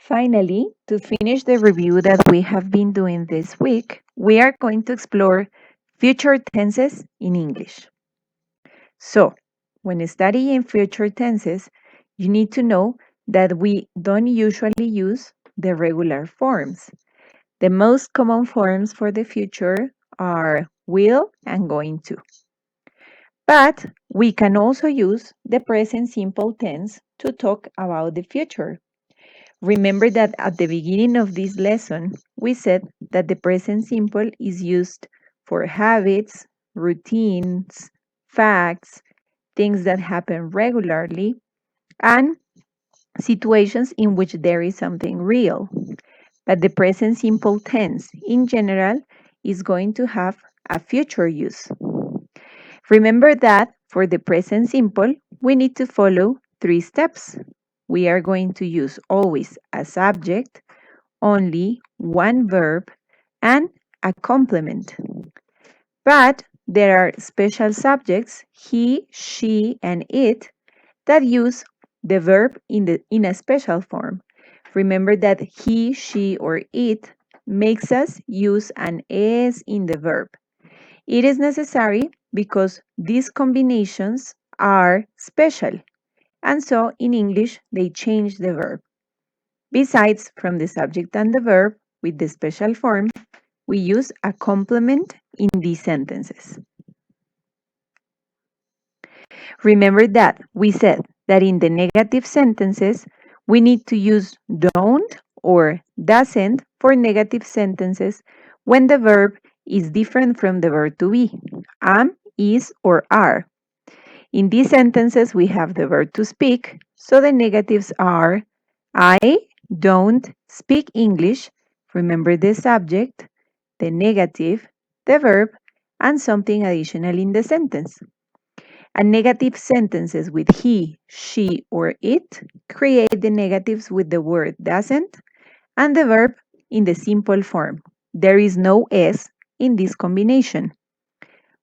Finally, to finish the review that we have been doing this week, we are going to explore future tenses in English. So, when studying future tenses, you need to know that we don't usually use the regular forms. The most common forms for the future are will and going to. But we can also use the present simple tense to talk about the future. Remember that at the beginning of this lesson, we said that the present simple is used for habits, routines, facts, things that happen regularly, and situations in which there is something real. But the present simple tense in general is going to have a future use. Remember that for the present simple, we need to follow 3 steps. We are going to use always a subject, only one verb, and a complement. But there are special subjects, he, she, and it, that use the verb in a special form. Remember that he, she, or it makes us use an es in the verb. It is necessary because these combinations are special, and so in English they change the verb. Besides, from the subject and the verb with the special form, we use a complement in these sentences. Remember that we said that in the negative sentences, we need to use don't or doesn't for negative sentences when the verb is different from the verb to be, am, is, or are. In these sentences, we have the verb to speak, so the negatives are I don't speak English. Remember the subject, the negative, the verb, and something additional in the sentence. And negative sentences with he, she, or it create the negatives with the word doesn't and the verb in the simple form. There is no S in this combination.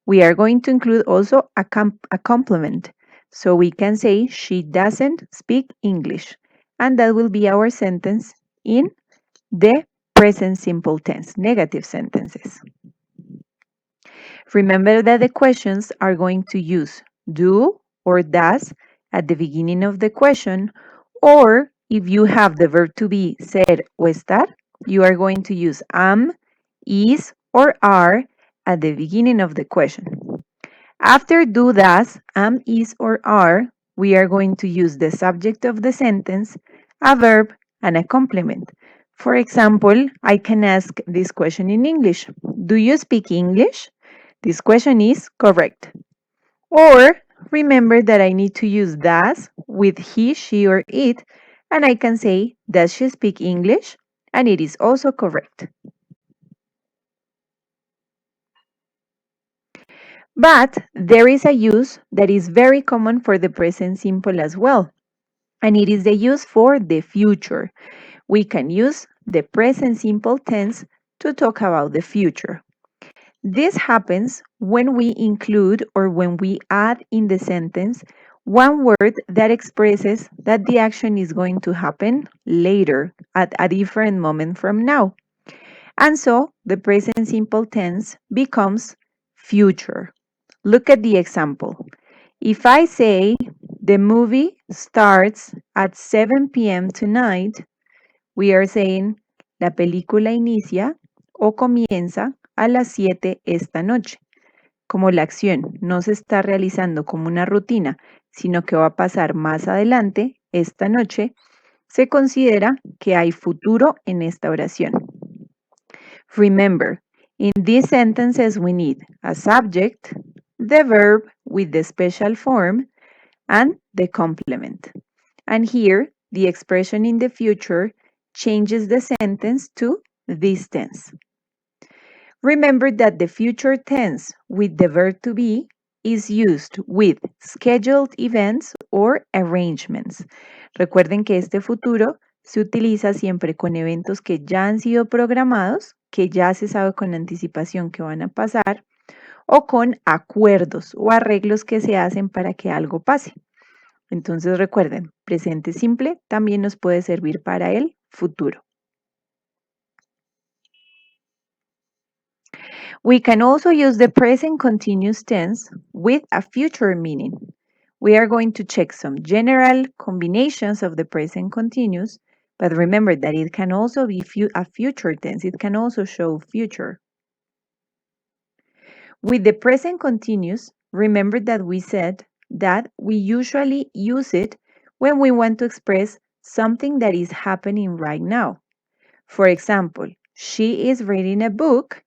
We are going to include also a complement. So we can say she doesn't speak English. And that will be our sentence in the present simple tense, negative sentences. Remember that the questions are going to use do or does at the beginning of the question, or if you have the verb to be ser o estar, you are going to use am, is, or are at the beginning of the question. After do, does, am, is, or are, we are going to use the subject of the sentence, a verb, and a complement. For example, I can ask this question in English. Do you speak English? This question is correct. Or remember that I need to use does with he, she, or it, and I can say, does she speak English? And it is also correct. But there is a use that is very common for the present simple as well, and it is the use for the future. We can use the present simple tense to talk about the future. This happens when we include or when we add in the sentence one word that expresses that the action is going to happen later at a different moment from now. And so the present simple tense becomes future. Look at the example. If I say the movie starts at 7 p.m. tonight, we are saying la película inicia o comienza a las 7 esta noche. Como la acción no se está realizando como una rutina, sino que va a pasar más adelante, esta noche, se considera que hay futuro en esta oración. Remember, in these sentences we need a subject, the verb with the special form, and the complement. And here, the expression in the future changes the sentence to this tense. Remember that the future tense with the verb to be is used with scheduled events or arrangements. Recuerden que este futuro se utiliza siempre con eventos que ya han sido programados, que ya se sabe con anticipación que van a pasar, o con acuerdos o arreglos que se hacen para que algo pase. Entonces recuerden, presente simple también nos puede servir para el futuro. We can also use the present continuous tense with a future meaning. We are going to check some general combinations of the present continuous, but remember that it can also be a future tense. It can also show future. With the present continuous, remember that we said that we usually use it when we want to express something that is happening right now. For example, she is reading a book.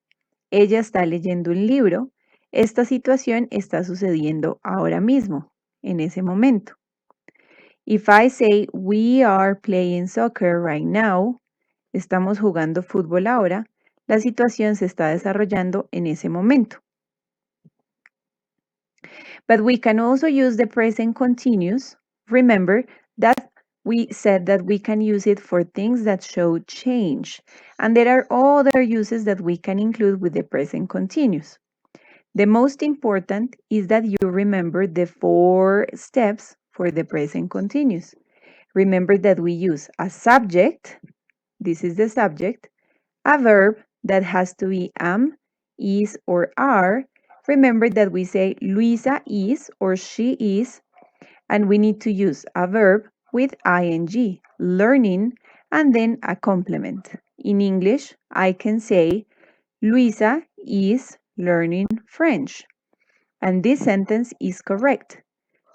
Ella está leyendo un libro. Esta situación está sucediendo ahora mismo, en ese momento. If I say we are playing soccer right now, estamos jugando fútbol ahora, la situación se está desarrollando en ese momento. But we can also use the present continuous. Remember that we said that we can use it for things that show change. And there are other uses that we can include with the present continuous. The most important is that you remember the 4 steps for the present continuous. Remember that we use a subject, this is the subject, a verb that has to be am, is, or are. Remember that we say Luisa is or she is, and we need to use a verb with ing, learning, and then a complement. In English, I can say Luisa is learning French. And this sentence is correct.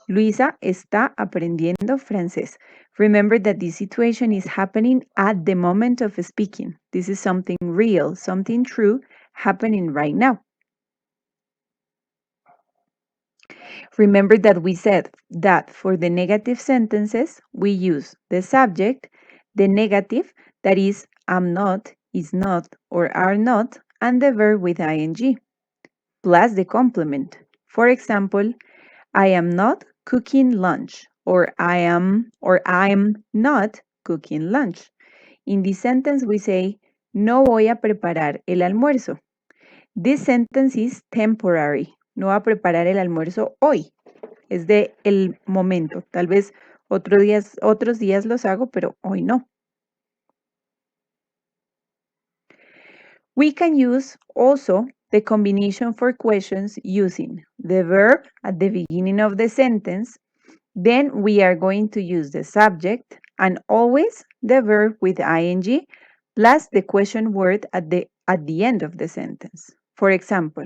Luisa está aprendiendo francés. Remember that this situation is happening at the moment of speaking. This is something real, something true happening right now. Remember that we said that for the negative sentences, we use the subject, the negative, that is am not, is not, or are not, and the verb with ing, plus the complement. For example, I am not cooking lunch, or I'm not cooking lunch. In this sentence, we say, no voy a preparar el almuerzo. This sentence is temporary. No va a preparar el almuerzo hoy. Es de el momento. Tal vez otros días los hago, pero hoy no. We can use also the combination for questions using the verb at the beginning of the sentence. Then we are going to use the subject and always the verb with ing plus the question word at the end of the sentence. For example,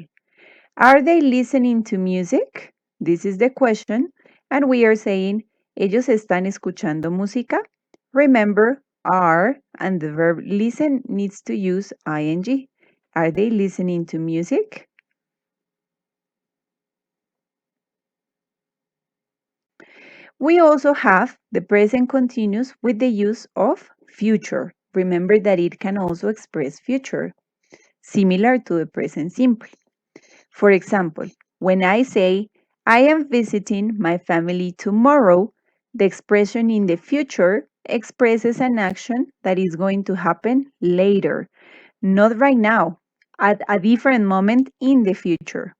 are they listening to music? This is the question, and we are saying, ¿ellos están escuchando música? Remember, are and the verb listen needs to use ing. Are they listening to music? We also have the present continuous with the use of future. Remember that it can also express future, similar to the present simple. For example, when I say, I am visiting my family tomorrow, the expression in the future expresses an action that is going to happen later, not right now, at a different moment in the future.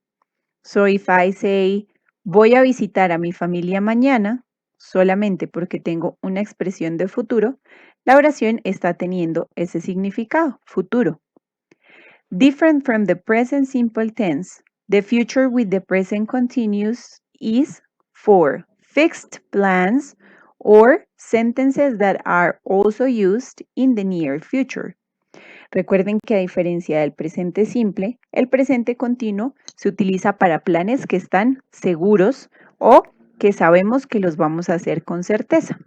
So if I say, voy a visitar a mi familia mañana, solamente porque tengo una expresión de futuro, la oración está teniendo ese significado, futuro. Different from the present simple tense, the future with the present continuous is for fixed plans or sentences that are also used in the near future. Recuerden que a diferencia del presente simple, el presente continuo se utiliza para planes que están seguros o que sabemos que los vamos a hacer con certeza,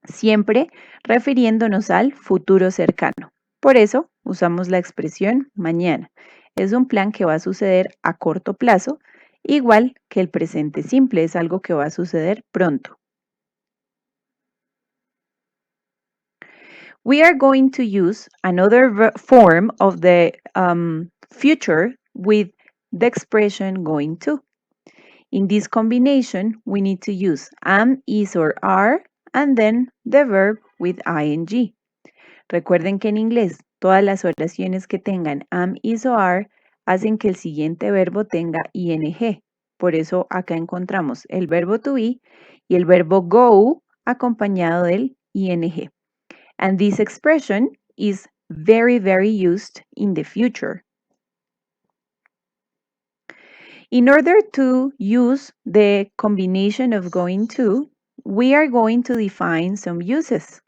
siempre refiriéndonos al futuro cercano. Por eso usamos la expresión mañana. Es un plan que va a suceder a corto plazo, igual que el presente simple, es algo que va a suceder pronto. We are going to use another form of the future with the expression going to. In this combination, we need to use am, is, or are, and then the verb with ing. Recuerden que en inglés todas las oraciones que tengan am, is o are hacen que el siguiente verbo tenga ing. Por eso acá encontramos el verbo to be y el verbo go acompañado del ing. And this expression is very, very used in the future. In order to use the combination of going to, we are going to define some uses.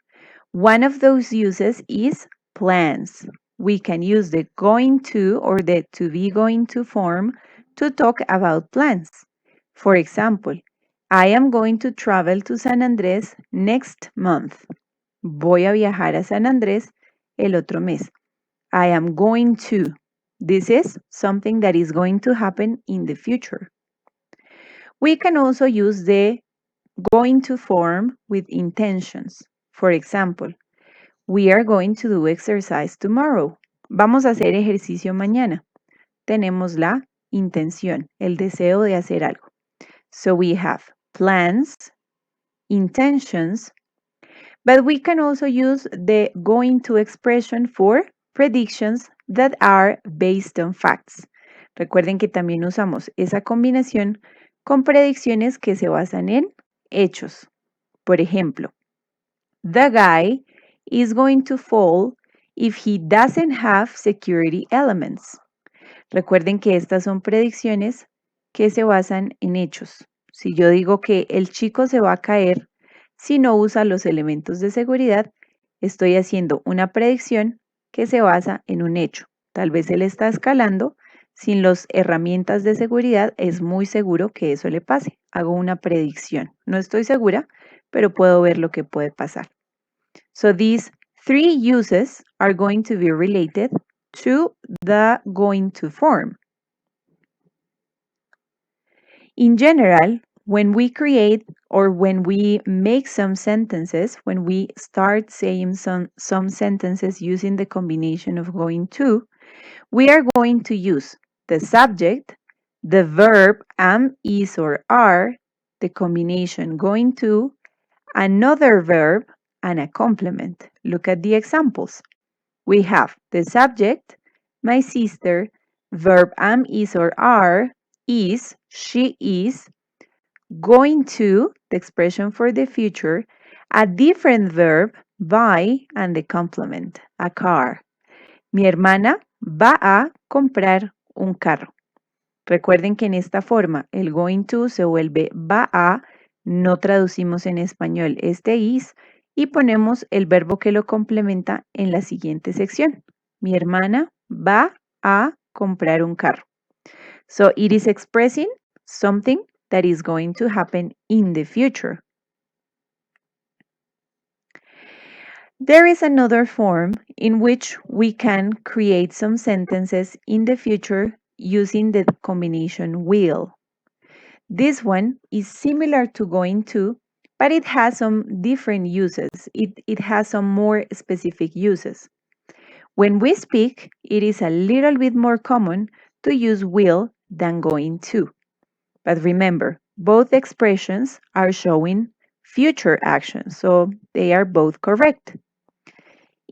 One of those uses is plans. We can use the going to or the to be going to form to talk about plans. For example, I am going to travel to San Andrés next month. Voy a viajar a San Andrés el otro mes. I am going to. This is something that is going to happen in the future. We can also use the going to form with intentions. For example, we are going to do exercise tomorrow. Vamos a hacer ejercicio mañana. Tenemos la intención, el deseo de hacer algo. So we have plans, intentions, but we can also use the going to expression for predictions that are based on facts. Recuerden que también usamos esa combinación con predicciones que se basan en hechos. Por ejemplo, the guy is going to fall if he doesn't have security elements. Recuerden que estas son predicciones que se basan en hechos. Si yo digo que el chico se va a caer si no usa los elementos de seguridad, estoy haciendo una predicción que se basa en un hecho. Tal vez él está escalando, sin las herramientas de seguridad es muy seguro que eso le pase. Hago una predicción. No estoy segura, pero puedo ver lo que puede pasar. So these three uses are going to be related to the going to form. In general, when we create or when we make some sentences, when we start saying some sentences using the combination of going to, we are going to use the subject, the verb am, is, or are, the combination going to, another verb, and a complement. Look at the examples. We have the subject, my sister, verb am, is, or are, is, she is, going to, the expression for the future, a different verb, buy, and the complement, a car. Mi hermana va a comprar un carro. Recuerden que en esta forma el going to se vuelve va a, no traducimos en español este is y ponemos el verbo que lo complementa en la siguiente sección. Mi hermana va a comprar un carro. So it is expressing something that is going to happen in the future. There is another form in which we can create some sentences in the future using the combination will. This one is similar to going to, but it has some different uses. It has some more specific uses. When we speak, it is a little bit more common to use will than going to. But remember, both expressions are showing future actions, so they are both correct.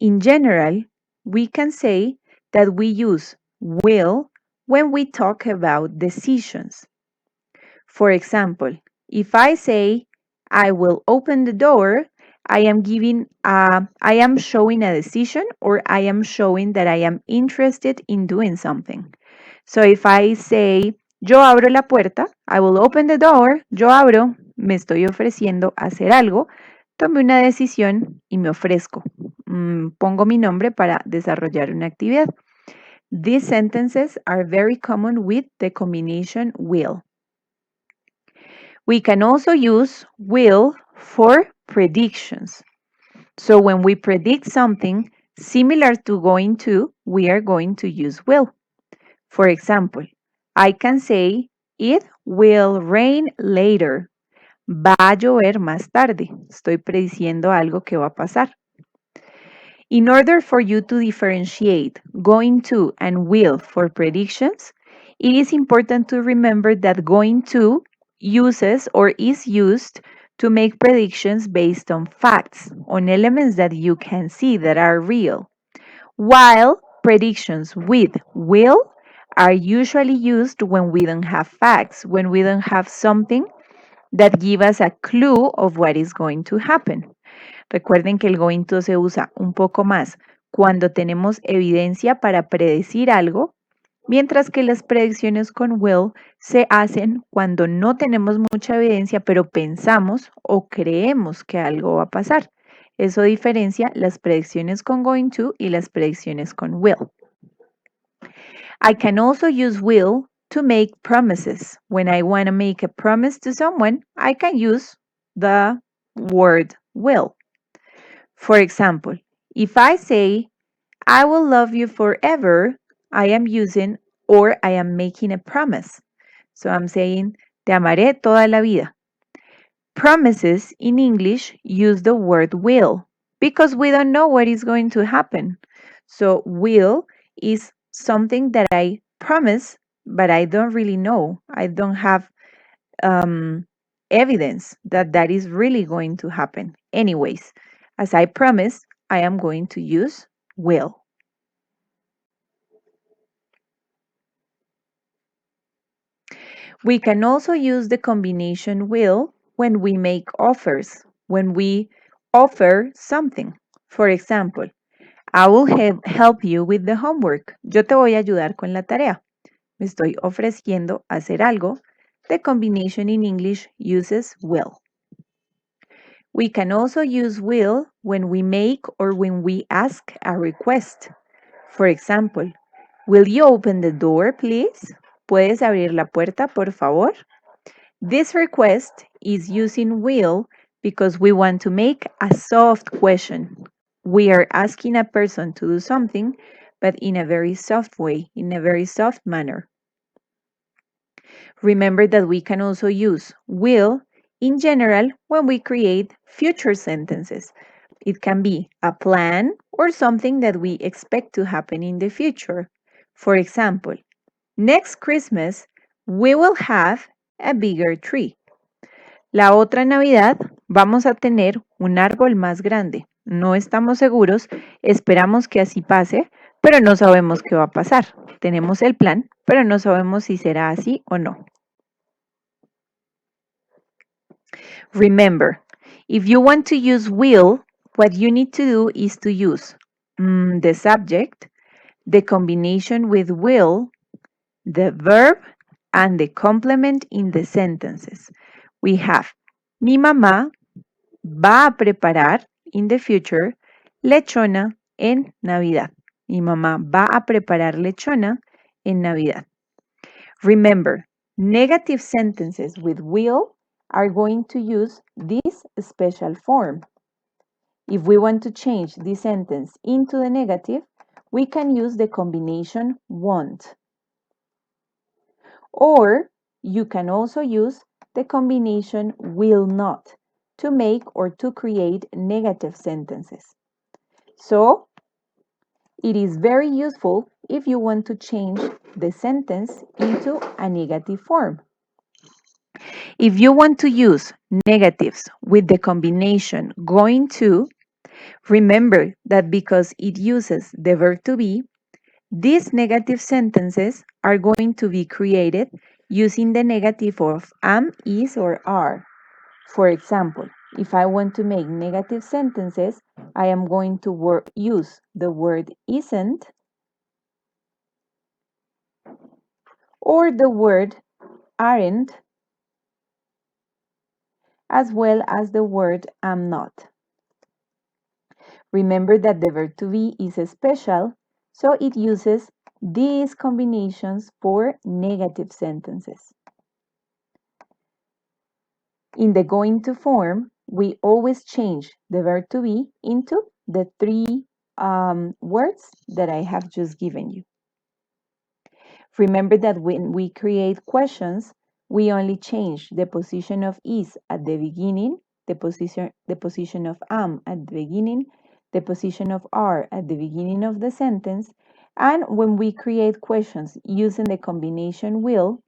In general, we can say that we use will when we talk about decisions. For example, if I say I will open the door, I am showing a decision or I am showing that I am interested in doing something. So if I say yo abro la puerta, I will open the door, yo abro, me estoy ofreciendo a hacer algo, tomé una decisión y me ofrezco. Pongo mi nombre para desarrollar una actividad. These sentences are very common with the combination will. We can also use will for predictions. So when we predict something similar to going to, we are going to use will. For example, I can say, it will rain later. Va a llover más tarde. Estoy prediciendo algo que va a pasar. In order for you to differentiate going to and will for predictions, it is important to remember that going to uses or is used to make predictions based on facts, on elements that you can see that are real, while predictions with will are usually used when we don't have facts, when we don't have something that give us a clue of what is going to happen. Recuerden que el going to se usa un poco más cuando tenemos evidencia para predecir algo, mientras que las predicciones con will se hacen cuando no tenemos mucha evidencia, pero pensamos o creemos que algo va a pasar. Eso diferencia las predicciones con going to y las predicciones con will. I can also use will to make promises. When I want to make a promise to someone, I can use the word will. For example, if I say, I will love you forever, I am using or I am making a promise. So I'm saying, te amaré toda la vida. Promises in English use the word will because we don't know what is going to happen. So will is something that I promise, but I don't really know. I don't have evidence that that is really going to happen. Anyways, as I promise, I am going to use will. We can also use the combination will when we make offers, when we offer something. For example, I will help you with the homework. Yo te voy a ayudar con la tarea. Me estoy ofreciendo hacer algo. The combination in English uses will. We can also use will when we make or when we ask a request. For example, will you open the door, please? ¿Puedes abrir la puerta, por favor? This request is using will because we want to make a soft question. We are asking a person to do something, but in a very soft way, in a very soft manner. Remember that we can also use will in general when we create future sentences. It can be a plan or something that we expect to happen in the future. For example, next Christmas, we will have a bigger tree. La otra Navidad vamos a tener un árbol más grande. No estamos seguros, esperamos que así pase, pero no sabemos qué va a pasar. Tenemos el plan, pero no sabemos si será así o no. Remember, if you want to use will, what you need to do is to use the subject, the combination with will, the verb, and the complement in the sentences. We have, mi mamá va a preparar in the future lechona en Navidad. Mi mamá va a preparar lechona en Navidad. Remember, negative sentences with will are going to use this special form. If we want to change this sentence into the negative, we can use the combination won't. Or you can also use the combination will not to make or to create negative sentences. So, it is very useful if you want to change the sentence into a negative form. If you want to use negatives with the combination going to, remember that because it uses the verb to be, these negative sentences are going to be created using the negative of am, is, or are. For example, if I want to make negative sentences, I am going to use the word isn't or the word aren't, as well as the word am not. Remember that the verb to be is special, so it uses these combinations for negative sentences. In the going to form, we always change the verb to be into the three words that I have just given you. Remember that when we create questions, we only change the position of is at the beginning, the position of am at the beginning, the position of are at the beginning of the sentence, and when we create questions using the combination will,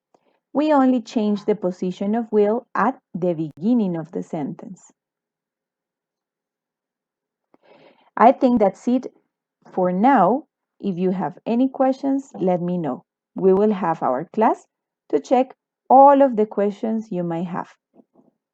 we only change the position of will at the beginning of the sentence. I think that's it for now. If you have any questions, let me know. We will have our class to check all of the questions you might have.